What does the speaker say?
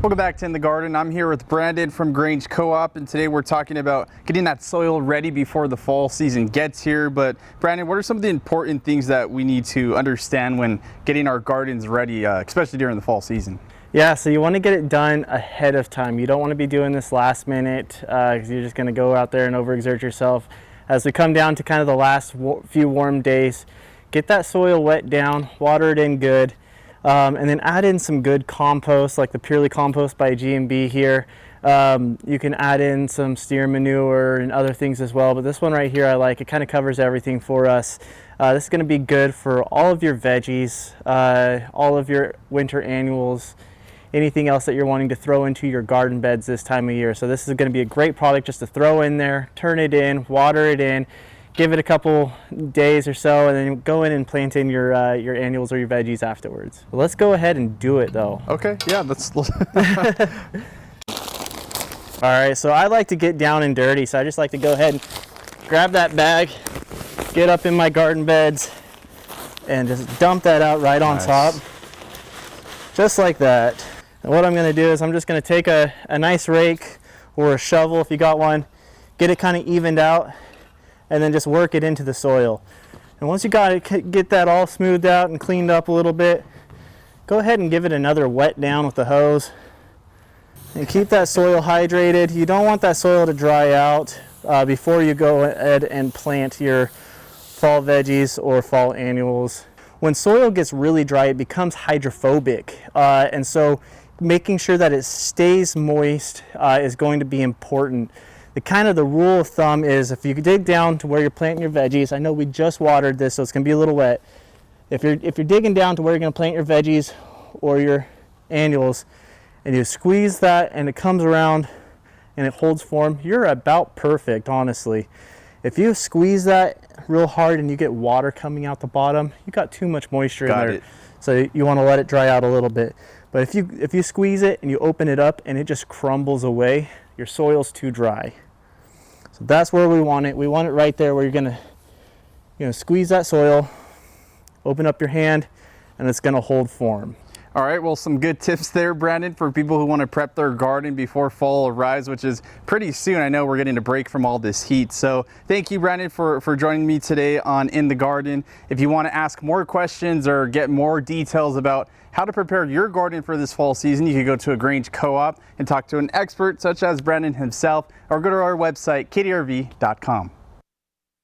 Welcome back to In the Garden. I'm here with Brandon from Grange Co-op, and today we're talking about getting that soil ready before the fall season gets here. But Brandon, what are some of the important things that we need to understand when getting our gardens ready, especially during the fall season? Yeah, so you want to get it done ahead of time. You don't want to be doing this last minute because you're just going to go out there and overexert yourself. As we come down to kind of the last few warm days, get that soil wet down, water it in good. And then add in some good compost, like the Purely Compost by G&B here. You can add in some steer manure and other things as well, but this one right here I like. It kind of covers everything for us. This is going to be good for all of your veggies, all of your winter annuals, anything else that you're wanting to throw into your garden beds this time of year. So this is going to be a great product just to throw in there, turn it in, water it in, give it a couple days or so, and then go in and plant in your annuals or your veggies afterwards. Well, let's go ahead and do it though. Okay, yeah, let's. All right, so I like to get down and dirty, so I just like to go ahead and grab that bag, get up in my garden beds, and just dump that out right on top. Just like that. And what I'm gonna do is I'm just gonna take a nice rake or a shovel if you got one, get it kind of evened out, and then just work it into the soil. And once you got it, get that all smoothed out and cleaned up a little bit, go ahead and give it another wet down with the hose and keep that soil hydrated. You don't want that soil to dry out before you go ahead and plant your fall veggies or fall annuals. When soil gets really dry, it becomes hydrophobic, and so making sure that it stays moist is going to be important. The rule of thumb is if you dig down to where you're planting your veggies, I know we just watered this, so it's going to be a little wet. If you're digging down to where you're going to plant your veggies or your annuals, and you squeeze that and it comes around and it holds form, you're about perfect, honestly. If you squeeze that real hard and you get water coming out the bottom, you got too much moisture in there. So you want to let it dry out a little bit. But if you squeeze it and you open it up and it just crumbles away, your soil's too dry. So that's where we want it. We want it right there where you're gonna squeeze that soil, open up your hand, and it's gonna hold form. All right, well, some good tips there, Brandon, for people who want to prep their garden before fall arrives, which is pretty soon. I know we're getting a break from all this heat. So thank you, Brandon, for joining me today on In the Garden. If you want to ask more questions or get more details about how to prepare your garden for this fall season, you can go to a Grange Co-op and talk to an expert such as Brandon himself, or go to our website, ktrv.com.